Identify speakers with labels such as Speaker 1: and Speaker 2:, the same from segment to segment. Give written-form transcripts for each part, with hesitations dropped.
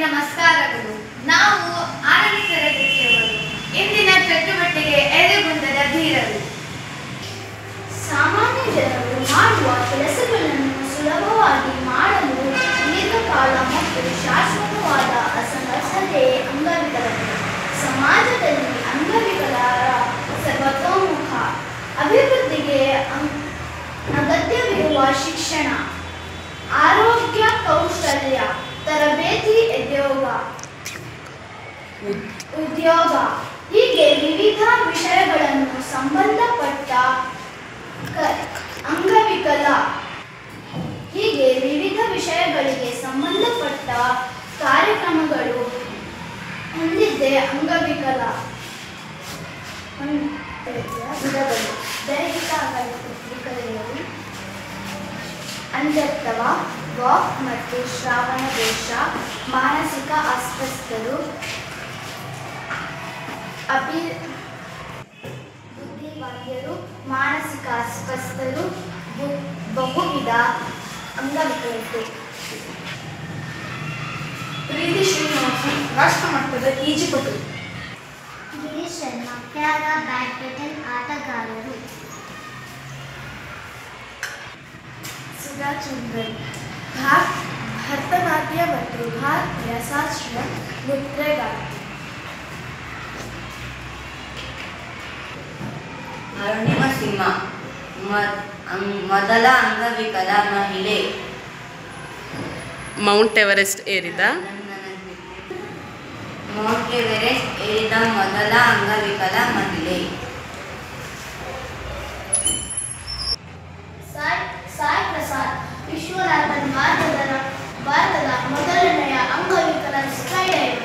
Speaker 1: ನಮಸ್ಕಾರಗಳು. ನಾವು 6ನೇ ತರಗತಿಯವರು. ಇಂದಿನ ಚಟುವಟಿಕೆ ಎದೆಗುಂದದ ಧೀರರು.
Speaker 2: ಸಾಮಾನ್ಯ ಜನರು ಮಾಡುವ ಕೆಲಸಗಳನ್ನು ಸುಲಭವಾಗಿ ಮಾಡಲು ದೀರ್ಘಕಾಲ ಮತ್ತು ಶಾಶ್ವತವಾದ ಅಸಮರ್ಥತೆ ಅಂಗವಿಕಲತೆ. ಸಮಾಜದಲ್ಲಿ ಅಂಗವಿಕಲರ ಸರ್ವತೋಮುಖ ಅಭಿವೃದ್ಧಿಗೆ ಅಗತ್ಯವಿರುವ ಶಿಕ್ಷಣ, ಆರೋಗ್ಯ, ಕೌಶಲ್ಯ, ತರಬೇತಿ, ಉದ್ಯೋಗ ಹೀಗೆ ವಿವಿಧ ವಿಷಯಗಳನ್ನು ಸಂಬಂಧಪಟ್ಟ ವಿವಿಧ ವಿಷಯಗಳಿಗೆ ಸಂಬಂಧಪಟ್ಟ ಕಾರ್ಯಕ್ರಮಗಳು ಹೊಂದಿದ್ದೇ ಅಂಗವಿಕಲ ವಿಧಗಳು. ದೈಹಿಕ ಅಂಗವಿಕಲತೆಯಲ್ಲಿ ಅಂಧತ್ವ, ವಾಕ್ ಮತ್ತು ಶ್ರವಣ ದೋಷ, ಮಾನಸಿಕ ಅಸ್ವಸ್ಥರು, ಬುದ್ಧಿಮಾಂದ್ಯರು, ಮಾನಸಿಕ ಅಸ್ವಸ್ಥರು, ಬಹುವಿಧ ಅಂಗವಿಕಲತೆ.
Speaker 1: ಪ್ರೀತಿ ಶ್ರೀನಿವಾಸನ್ ರಾಷ್ಟ್ರ ಮಟ್ಟದ ಈಜುಪಟು.
Speaker 2: ಗಿರೀಶ್ ಶರ್ಮಾ ಪ್ಯಾರಾ ಬ್ಯಾಡ್ಮಿಂಟನ್ ಆಟಗಾರರು.
Speaker 1: ಸುಧಾ ಚಂದ್ರನ್ ಭರತನಾಟ್ಯ ಮತ್ತು ಭಾರತೀಯ ಶಾಸ್ತ್ರೀಯ ನೃತ್ಯಗಾರ್ತಿ.
Speaker 3: ಅರುಣಿಮಾ ಸಿಂಹ ಮೊದಲ ಅಂಗವಿಕಲ ಮಹಿಳೆ.
Speaker 4: ಮೌಂಟ್ ಎವರೆಸ್ಟ್ ಏರಿದ
Speaker 3: ಮೊದಲ ಅಂಗವಿಕಲ ಮಹಿಳೆ.
Speaker 2: ಸಾಯಿ ಪ್ರಸಾದ್ ವಿಶ್ವನಾಥನ್ ಭಾರತದ ಮೊದಲನೆಯ ಅಂಗವಿಕಲ ಸ್ಕೈಡೈವರ್.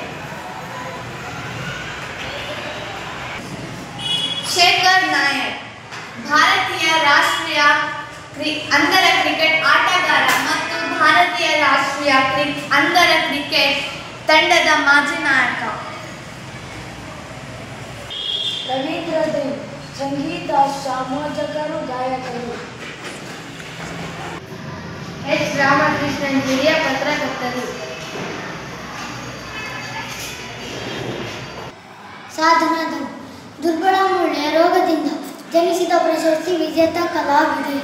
Speaker 1: ಶೇಖರ್ ನಾಯಕ್ ಭಾರತೀಯ ರಾಷ್ಟ್ರೀಯ ಅಂಧರ ಕ್ರಿಕೆಟ್ ಆಟಗಾರ ಮತ್ತು ಭಾರತೀಯ ರಾಷ್ಟ್ರೀಯ ಅಂಧರ ಕ್ರಿಕೆಟ್ ತಂಡದ ಮಾಜಿ ನಾಯಕ.
Speaker 2: ರವೀಂದ್ರ ದೇವ್ ಸಂಗೀತ ಸಂಯೋಜಕರು, ಗಾಯಕರು.
Speaker 1: ಎಚ್ ರಾಮಕೃಷ್ಣನ್ ಹಿರಿಯ ಪತ್ರಕರ್ತರು.
Speaker 2: ಸಾಧನಾ ದುರ್ಬಲ ಮೂಳೆ ರೋಗದಿಂದ ಜನಿಸಿದ ಪ್ರಶಸ್ತಿ ವಿಜೇತ ಕಲಾವಿದೆ.